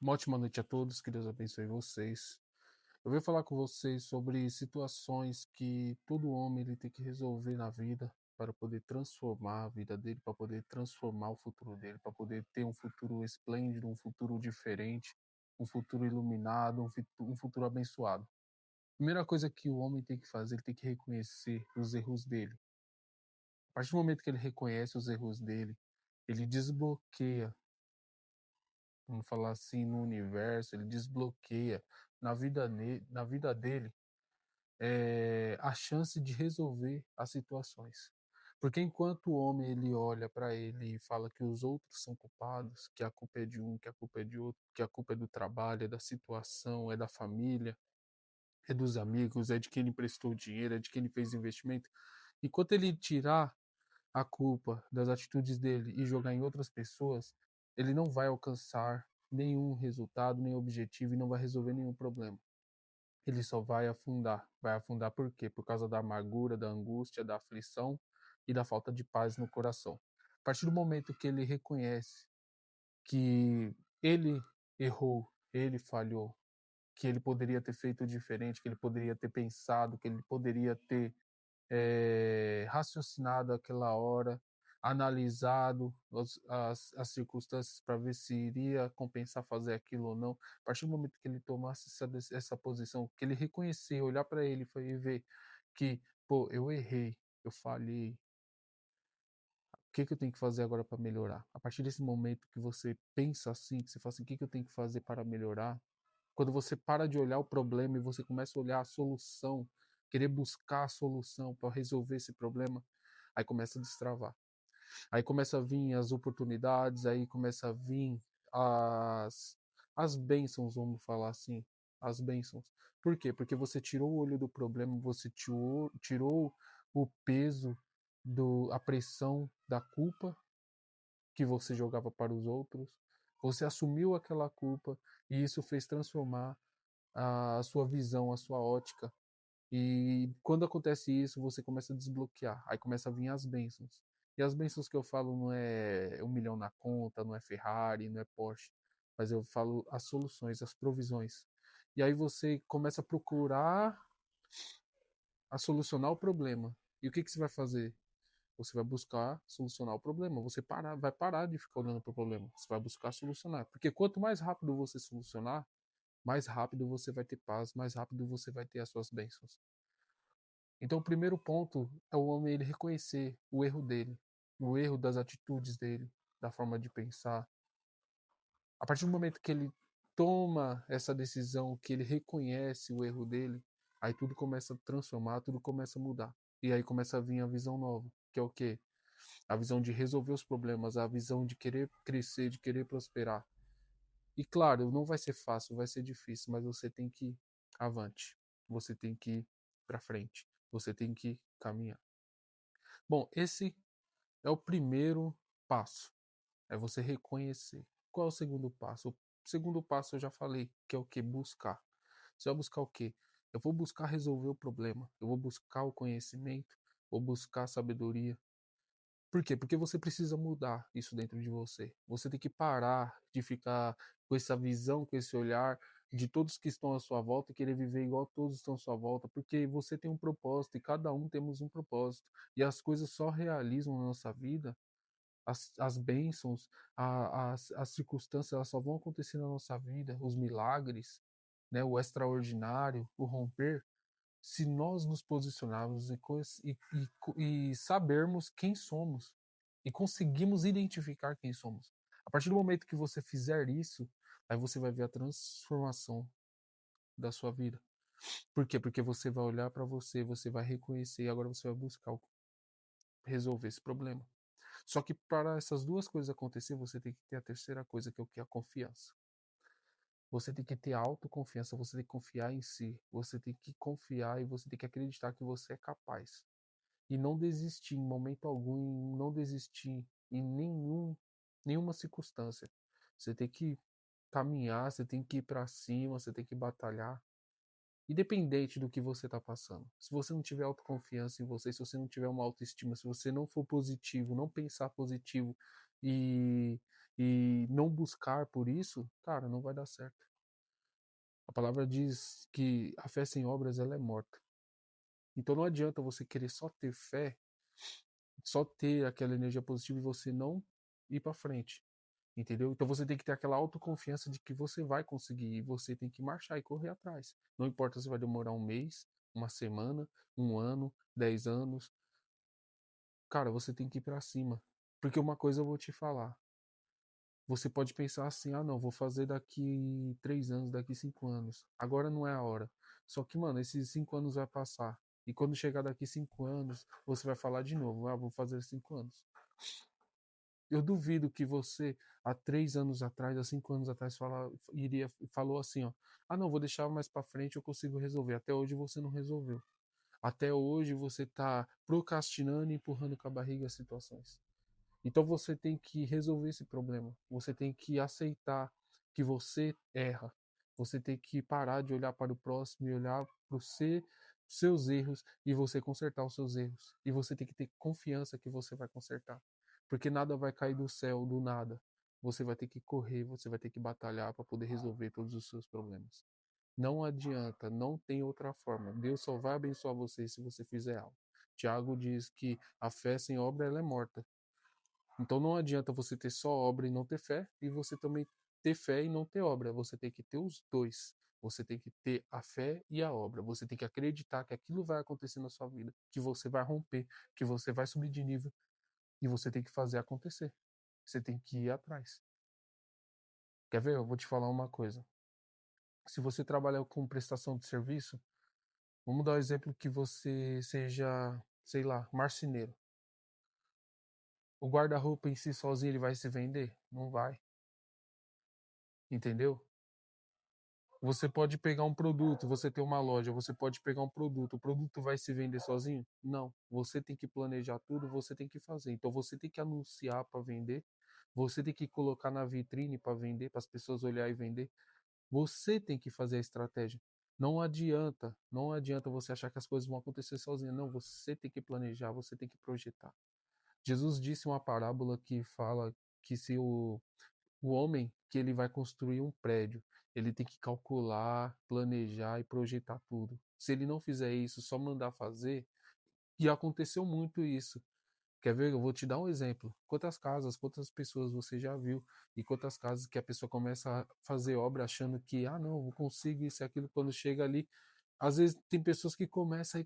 Uma ótima noite a todos, que Deus abençoe vocês. Eu venho falar com vocês sobre situações que todo homem ele tem que resolver na vida para poder transformar a vida dele, para poder transformar o futuro dele, para poder ter um futuro esplêndido, um futuro diferente, um futuro iluminado, um futuro abençoado. Primeira coisa que o homem tem que fazer, ele tem que reconhecer os erros dele. A partir do momento que ele reconhece os erros dele, ele desbloqueia, vamos falar assim, no universo, ele desbloqueia na vida dele a chance de resolver as situações. Porque enquanto o homem ele olha para ele e fala que os outros são culpados, que a culpa é de um, que a culpa é de outro, que a culpa é do trabalho, é da situação, é da família, é dos amigos, é de quem ele emprestou dinheiro, é de quem ele fez investimento. Enquanto ele tirar a culpa das atitudes dele e jogar em outras pessoas, ele não vai alcançar nenhum resultado, nenhum objetivo e não vai resolver nenhum problema. Ele só vai afundar. Vai afundar por quê? Por causa da amargura, da angústia, da aflição e da falta de paz no coração. A partir do momento que ele reconhece que ele errou, ele falhou, que ele poderia ter feito diferente, que ele poderia ter pensado, que ele poderia ter raciocinado aquela hora, analisado as circunstâncias para ver se iria compensar fazer aquilo ou não. A partir do momento que ele tomasse essa posição, que ele reconhecer, olhar para ele e ver que, pô, eu errei, eu falhei, o que, que eu tenho que fazer agora para melhorar? A partir desse momento que você pensa assim, que você fala assim, o que, que eu tenho que fazer para melhorar? Quando você para de olhar o problema e você começa a olhar a solução, querer buscar a solução para resolver esse problema, aí começa a destravar. Aí começa a vir as oportunidades, aí começa a vir as, as bênçãos, vamos falar assim, as bênçãos. Por quê? Porque você tirou o olho do problema, você tirou o peso, a pressão da culpa que você jogava para os outros, você assumiu aquela culpa e isso fez transformar a sua visão, a sua ótica. E quando acontece isso, você começa a desbloquear. Aí começa a vir as bênçãos. E as bênçãos que eu falo não é 1 milhão na conta, não é Ferrari, não é Porsche. Mas eu falo as soluções, as provisões. E aí você começa a procurar a solucionar o problema. E o que, que você vai fazer? Você vai buscar solucionar o problema. Vai parar de ficar olhando para o problema. Você vai buscar solucionar. Porque quanto mais rápido você solucionar, mais rápido você vai ter paz, mais rápido você vai ter as suas bênçãos. Então, o primeiro ponto é o homem ele reconhecer o erro dele, o erro das atitudes dele, da forma de pensar. A partir do momento que ele toma essa decisão, que ele reconhece o erro dele, aí tudo começa a transformar, tudo começa a mudar. E aí começa a vir a visão nova, que é o quê? A visão de resolver os problemas, a visão de querer crescer, de querer prosperar. E claro, não vai ser fácil, vai ser difícil, mas você tem que ir avante. Você tem que ir para frente. Você tem que caminhar. Bom, esse é o primeiro passo. É você reconhecer. Qual é o segundo passo? O segundo passo eu já falei, que é o que? Buscar. Você vai buscar o quê? Eu vou buscar resolver o problema. Eu vou buscar o conhecimento. Vou buscar a sabedoria. Por quê? Porque você precisa mudar isso dentro de você. Você tem que parar de ficar com essa visão, com esse olhar de todos que estão à sua volta e querer viver igual todos estão à sua volta, porque você tem um propósito e cada um temos um propósito. E as coisas só realizam na nossa vida, as bênçãos, as circunstâncias, elas só vão acontecer na nossa vida, os milagres, né, o extraordinário, o romper, se nós nos posicionarmos e sabermos quem somos e conseguimos identificar quem somos. A partir do momento que você fizer isso, aí você vai ver a transformação da sua vida. Por quê? Porque você vai olhar para você, você vai reconhecer e agora você vai buscar resolver esse problema. Só que para essas duas coisas acontecer, você tem que ter a terceira coisa, que é o que? A confiança. Você tem que ter autoconfiança, você tem que confiar em si, você tem que confiar e você tem que acreditar que você é capaz. E não desistir em momento algum, não desistir em nenhuma circunstância. Você tem que caminhar, você tem que ir para cima, você tem que batalhar, independente do que você está passando. Se você não tiver autoconfiança em você, se você não tiver uma autoestima, se você não for positivo, não pensar positivo e, e não buscar por isso, cara, não vai dar certo. A palavra diz que a fé sem obras ela é morta. Então não adianta você querer só ter fé, só ter aquela energia positiva e você não ir para frente, entendeu? Então você tem que ter aquela autoconfiança de que você vai conseguir e você tem que marchar e correr atrás. Não importa se vai demorar um mês, uma semana, um ano, 10 anos, cara, você tem que ir para cima. Porque uma coisa eu vou te falar, você pode pensar assim, ah não, vou fazer daqui 3 anos, daqui 5 anos. Agora não é a hora. Só que, mano, esses 5 anos vai passar. E quando chegar daqui 5 anos, você vai falar de novo, ah, vou fazer 5 anos. Eu duvido que você, há 3 anos atrás, há 5 anos atrás, falou assim, ó, ah não, vou deixar mais pra frente, eu consigo resolver. Até hoje você não resolveu. Até hoje você tá procrastinando e empurrando com a barriga as situações. Então você tem que resolver esse problema. Você tem que aceitar que você erra. Você tem que parar de olhar para o próximo e olhar para os seus erros e você consertar os seus erros. E você tem que ter confiança que você vai consertar. Porque nada vai cair do céu do nada. Você vai ter que correr, você vai ter que batalhar para poder resolver todos os seus problemas. Não adianta, não tem outra forma. Deus só vai abençoar você se você fizer algo. Tiago diz que a fé sem obra ela é morta. Então não adianta você ter só obra e não ter fé, e você também ter fé e não ter obra. Você tem que ter os dois. Você tem que ter a fé e a obra. Você tem que acreditar que aquilo vai acontecer na sua vida, que você vai romper, que você vai subir de nível, e você tem que fazer acontecer. Você tem que ir atrás. Quer ver? Eu vou te falar uma coisa. Se você trabalha com prestação de serviço, vamos dar o exemplo que você seja, sei lá, marceneiro. O guarda-roupa em si sozinho ele vai se vender? Não vai. Entendeu? Você pode pegar um produto, você tem uma loja, você pode pegar um produto, o produto vai se vender sozinho? Não. Você tem que planejar tudo, você tem que fazer. Então você tem que anunciar para vender, você tem que colocar na vitrine para vender, para as pessoas olhar e vender. Você tem que fazer a estratégia. Não adianta você achar que as coisas vão acontecer sozinhas. Não, você tem que planejar, você tem que projetar. Jesus disse uma parábola que fala que se o homem que ele vai construir um prédio, ele tem que calcular, planejar e projetar tudo. Se ele não fizer isso, só mandar fazer, e aconteceu muito isso. Quer ver? Eu vou te dar um exemplo. Quantas casas, quantas pessoas você já viu e quantas casas que a pessoa começa a fazer obra achando que, ah, não, eu consigo isso e aquilo, quando chega ali, às vezes tem pessoas que começam,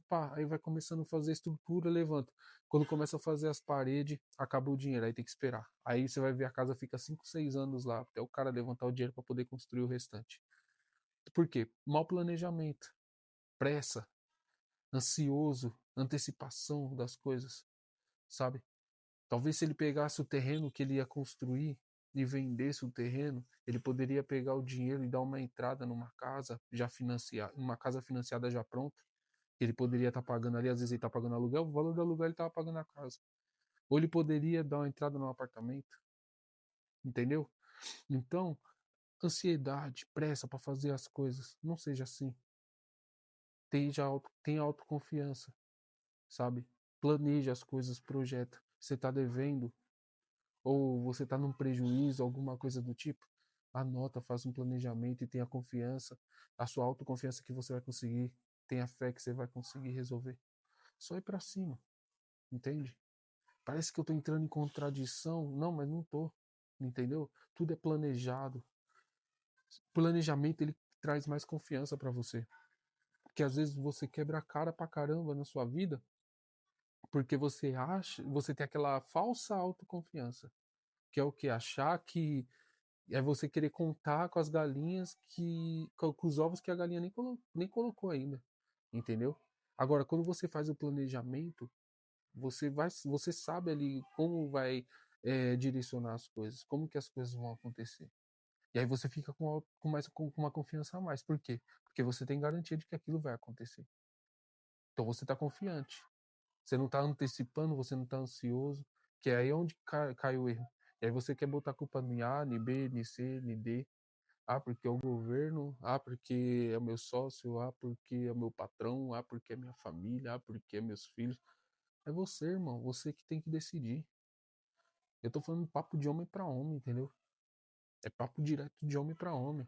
pá, aí vai começando a fazer estrutura, levanta. Quando começa a fazer as paredes, acaba o dinheiro, aí tem que esperar. Aí você vai ver a casa fica 5, 6 anos lá, até o cara levantar o dinheiro para poder construir o restante. Por quê? Mau planejamento, pressa, ansioso, antecipação das coisas, sabe? Talvez se ele pegasse o terreno que ele ia construir e vendesse o terreno, ele poderia pegar o dinheiro e dar uma entrada numa casa já financiada, uma casa financiada já pronta. Ele poderia estar pagando ali, às vezes ele está pagando aluguel, o valor do aluguel ele estava pagando a casa. Ou ele poderia dar uma entrada num apartamento, entendeu? Então, ansiedade, pressa para fazer as coisas, não seja assim. Tenha autoconfiança, sabe? Planeje as coisas, projeta. Você está devendo, ou você está num prejuízo, alguma coisa do tipo, anota, faça um planejamento e tenha confiança, a sua autoconfiança que você vai conseguir, tenha fé que você vai conseguir resolver. Só ir para cima, entende? Parece que eu tô entrando em contradição, não, mas não tô, entendeu? Tudo é planejado. Planejamento ele traz mais confiança para você, porque às vezes você quebra a cara pra caramba na sua vida, porque você tem aquela falsa autoconfiança, que é o que achar que é você querer contar com as galinhas com os ovos que a galinha nem colocou ainda, entendeu? Agora, quando você faz o planejamento, você sabe ali como vai direcionar as coisas, como que as coisas vão acontecer. E aí você fica com uma confiança a mais. Por quê? Porque você tem garantia de que aquilo vai acontecer. Então você está confiante. Você não está antecipando, você não está ansioso, que é aí onde cai o erro. E aí você quer botar a culpa em A, em B, em C, em D. Ah, porque é o governo. Ah, porque é o meu sócio. Ah, porque é o meu patrão. Ah, porque é minha família. Ah, porque é meus filhos. É você, irmão. Você que tem que decidir. Eu tô falando papo de homem pra homem, entendeu? É papo direto de homem pra homem.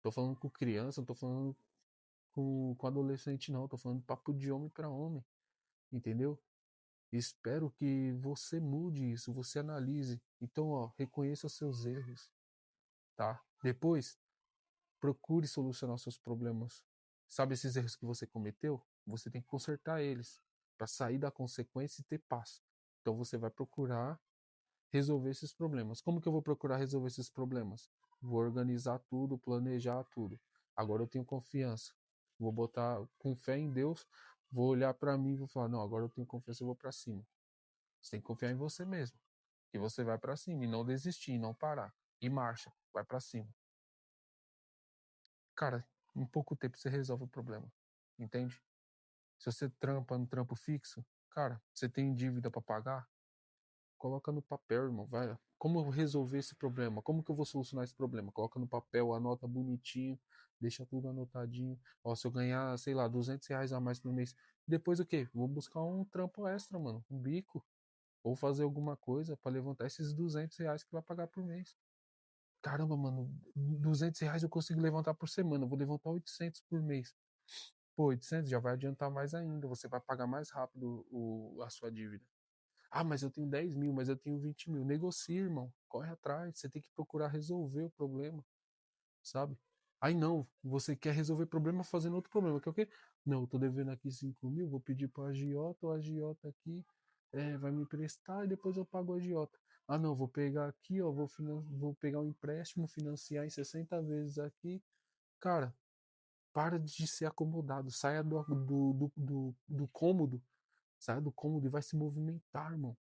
Tô falando com criança, não tô falando com adolescente, não. Tô falando papo de homem pra homem, entendeu? Espero que você mude isso, você analise. Então, ó, reconheça seus erros, tá? Depois, procure solucionar os seus problemas. Sabe esses erros que você cometeu? Você tem que consertar eles para sair da consequência e ter paz. Então, você vai procurar resolver esses problemas. Como que eu vou procurar resolver esses problemas? Vou organizar tudo, planejar tudo. Agora eu tenho confiança. Vou botar com fé em Deus, vou olhar para mim e vou falar: "Não, agora eu tenho confiança, eu vou para cima". Você tem que confiar em você mesmo. E você vai para cima e não desistir, não parar. E marcha, vai para cima. Cara, em pouco tempo você resolve o problema. Entende? Se você trampa no trampo fixo, cara, você tem dívida para pagar, coloca no papel, irmão, vai. Como eu vou resolver esse problema? Como que eu vou solucionar esse problema? Coloca no papel, anota bonitinho, deixa tudo anotadinho. Ó, se eu ganhar, sei lá, R$ 200 a mais por mês, depois o quê? Vou buscar um trampo extra, mano, um bico. Ou fazer alguma coisa para levantar esses R$ 200 que vai pagar por mês. Caramba, mano, R$ 200 eu consigo levantar por semana, eu vou levantar 800 por mês. Pô, 800 já vai adiantar mais ainda, você vai pagar mais rápido a sua dívida. Ah, mas eu tenho 10 mil, mas eu tenho 20 mil. Negocia, irmão, corre atrás, você tem que procurar resolver o problema, sabe? Aí não, você quer resolver problema fazendo outro problema, que é o quê? Não, eu tô devendo aqui 5 mil, vou pedir pro agiota, o agiota aqui vai me emprestar e depois eu pago o agiota. Ah não, vou pegar aqui, ó, vou pegar um empréstimo, financiar em 60 vezes aqui. Cara, para de ser acomodado, saia do cômodo, saia do cômodo e vai se movimentar, irmão.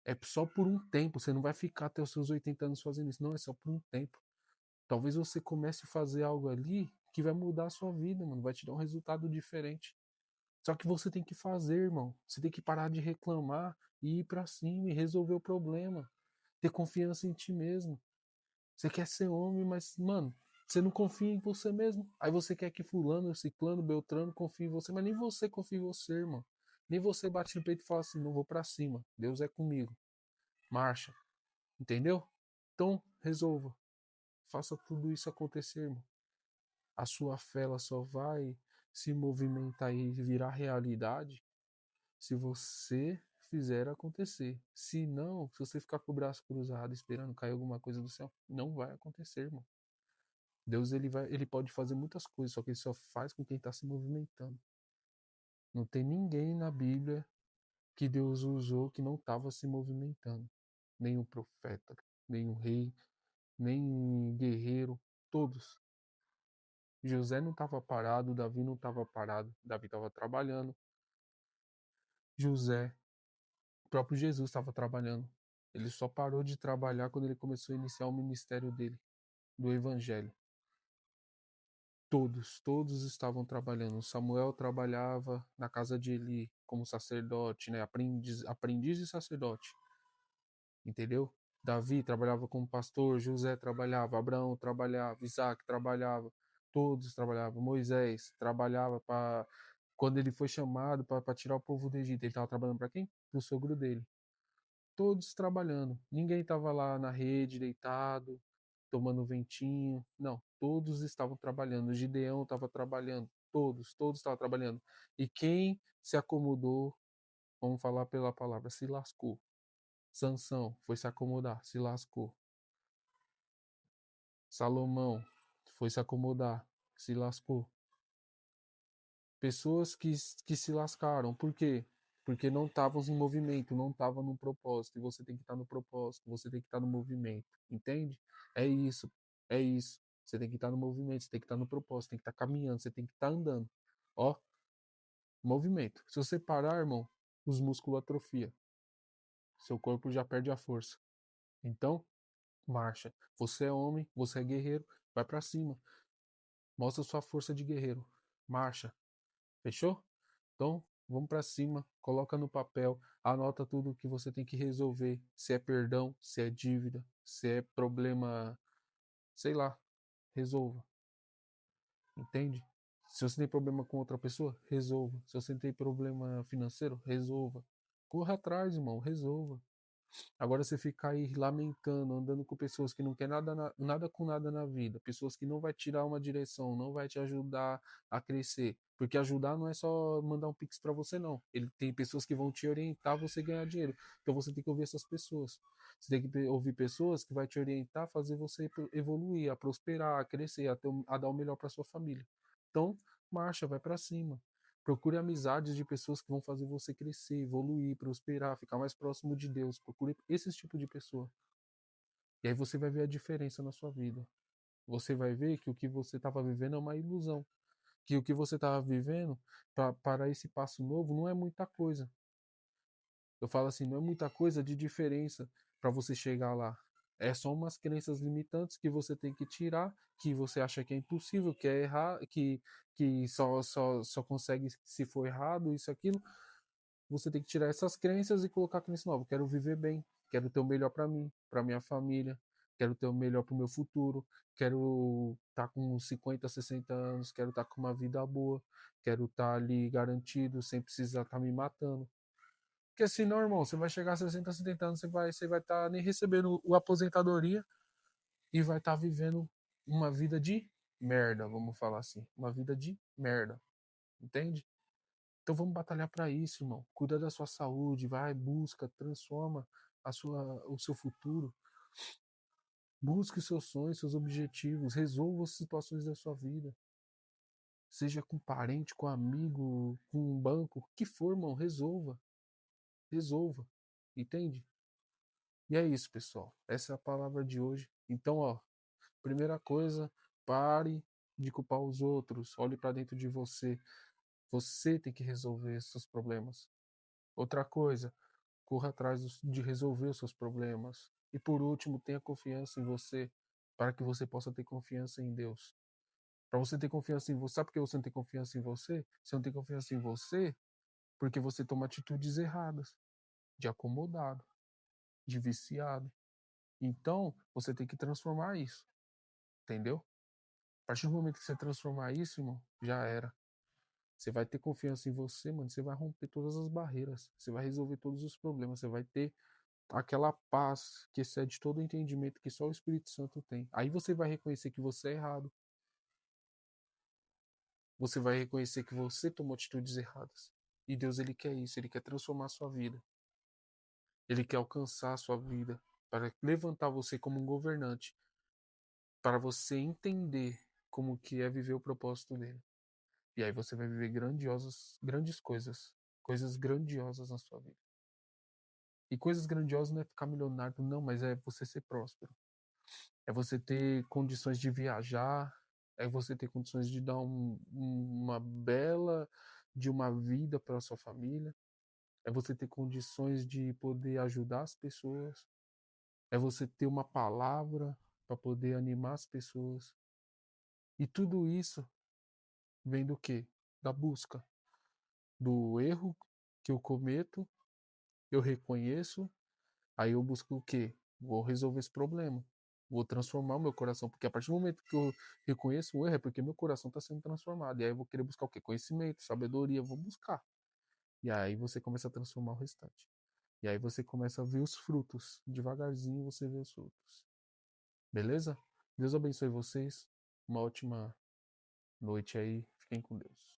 É só por um tempo, você não vai ficar até os seus 80 anos fazendo isso, não, é só por um tempo. Talvez você comece a fazer algo ali que vai mudar a sua vida, mano. Vai te dar um resultado diferente. Só que você tem que fazer, irmão. Você tem que parar de reclamar e ir pra cima e resolver o problema. Ter confiança em ti mesmo. Você quer ser homem, mas, mano, você não confia em você mesmo. Aí você quer que fulano, ciclano, beltrano confie em você, mas nem você confia em você, irmão. Nem você bate no peito e fala assim, não vou pra cima. Deus é comigo. Marcha. Entendeu? Então, resolva. Faça tudo isso acontecer, irmão. A sua fé ela só vai se movimentar e virar realidade se você fizer acontecer. Se não, se você ficar com o braço cruzado esperando cair alguma coisa do céu, não vai acontecer, irmão. Deus ele pode fazer muitas coisas, só que ele só faz com quem está se movimentando. Não tem ninguém na Bíblia que Deus usou que não estava se movimentando. Nem um profeta, nem um rei, nem um guerreiro, todos. José não estava parado, Davi não estava parado, Davi estava trabalhando, José, o próprio Jesus estava trabalhando. Ele só parou de trabalhar quando ele começou a iniciar o ministério dele, do evangelho. Todos estavam trabalhando. Samuel trabalhava na casa de Eli como sacerdote, né? Aprendiz e sacerdote, entendeu? Davi trabalhava como pastor, José trabalhava, Abraão trabalhava, Isaac trabalhava, todos trabalhavam. Moisés trabalhava para quando ele foi chamado para tirar o povo do Egito, ele estava trabalhando para quem? Para o sogro dele. Todos trabalhando. Ninguém estava lá na rede, deitado, tomando ventinho. Não, todos estavam trabalhando. O Gideão estava trabalhando. Todos estavam trabalhando. E quem se acomodou, vamos falar pela palavra, se lascou. Sansão foi se acomodar, se lascou. Salomão foi se acomodar, se lascou. Pessoas que se lascaram. Por quê? Porque não estavam em movimento, não estavam no propósito. E você tem que estar no propósito, você tem que estar no movimento. Entende? É isso. É isso. Você tem que estar no movimento, você tem que estar no propósito, tem que estar caminhando, você tem que estar andando. Ó, movimento. Se você parar, irmão, os músculos atrofiam. Seu corpo já perde a força. Então, marcha. Você é homem, você é guerreiro, vai para cima. Mostra sua força de guerreiro. Marcha. Fechou? Então, vamos para cima, coloca no papel, anota tudo o que você tem que resolver, se é perdão, se é dívida, se é problema, sei lá, resolva. Entende? Se você tem problema com outra pessoa, resolva. Se você tem problema financeiro, resolva. Corra atrás, irmão, resolva. Agora você ficar aí lamentando, andando com pessoas que não quer nada com nada na vida, pessoas que não vai tirar uma direção, não vai te ajudar a crescer. Porque ajudar não é só mandar um pix para você, não. Ele tem pessoas que vão te orientar a você ganhar dinheiro. Então você tem que ouvir essas pessoas. Você tem que ouvir pessoas que vai te orientar, fazer você evoluir, a prosperar, a crescer, a dar o melhor para sua família. Então, marcha, vai para cima. Procure amizades de pessoas que vão fazer você crescer, evoluir, prosperar, ficar mais próximo de Deus. Procure esse tipo de pessoa. E aí você vai ver a diferença na sua vida. Você vai ver que o que você estava vivendo é uma ilusão. Que o que você estava vivendo para esse passo novo não é muita coisa. Eu falo assim, não é muita coisa de diferença para você chegar lá. É só umas crenças limitantes que você tem que tirar, que você acha que é impossível, que é errar, que só consegue se for errado, isso, aquilo. Você tem que tirar essas crenças e colocar a crença nova. Quero viver bem, quero ter o melhor para mim, para minha família, quero ter o melhor para o meu futuro, quero estar com 50, 60 anos, quero estar com uma vida boa, quero estar ali garantido, sem precisar estar me matando. Porque senão, irmão, você vai chegar a 60, 70 anos, você vai estar nem recebendo a aposentadoria e vai estar vivendo uma vida de merda, vamos falar assim. Uma vida de merda, entende? Então vamos batalhar para isso, irmão. Cuida da sua saúde, vai, busca, transforma o seu futuro. Busque os seus sonhos, seus objetivos, resolva as situações da sua vida. Seja com parente, com amigo, com um banco, o que for, irmão, resolva. Resolva. Entende? E é isso, pessoal. Essa é a palavra de hoje. Então, ó, primeira coisa, pare de culpar os outros. Olhe para dentro de você. Você tem que resolver seus problemas. Outra coisa, corra atrás de resolver os seus problemas. E por último, tenha confiança em você, para que você possa ter confiança em Deus. Para você ter confiança em você, sabe por que você não tem confiança em você? Você não tem confiança em você porque você toma atitudes erradas, de acomodado, de viciado. Então, você tem que transformar isso, entendeu? A partir do momento que você transformar isso, irmão, já era. Você vai ter confiança em você, mano. Você vai romper todas as barreiras. Você vai resolver todos os problemas. Você vai ter aquela paz que excede todo o entendimento que só o Espírito Santo tem. Aí você vai reconhecer que você é errado. Você vai reconhecer que você tomou atitudes erradas. E Deus, ele quer isso. Ele quer transformar a sua vida. Ele quer alcançar a sua vida para levantar você como um governante, para você entender como que é viver o propósito dele. E aí você vai viver grandes coisas, coisas grandiosas na sua vida. E coisas grandiosas não é ficar milionário, não, mas é você ser próspero. É você ter condições de viajar, é você ter condições de dar uma bela de uma vida para a sua família, é você ter condições de poder ajudar as pessoas, é você ter uma palavra para poder animar as pessoas. E tudo isso vem do quê? Da busca, do erro que eu cometo, eu reconheço, aí eu busco o quê? Vou resolver esse problema. Vou transformar o meu coração, porque a partir do momento que eu reconheço o erro é porque meu coração está sendo transformado. E aí eu vou querer buscar o quê? Conhecimento, sabedoria, vou buscar. E aí você começa a transformar o restante. E aí você começa a ver os frutos. Devagarzinho você vê os frutos. Beleza? Deus abençoe vocês. Uma ótima noite aí. Fiquem com Deus.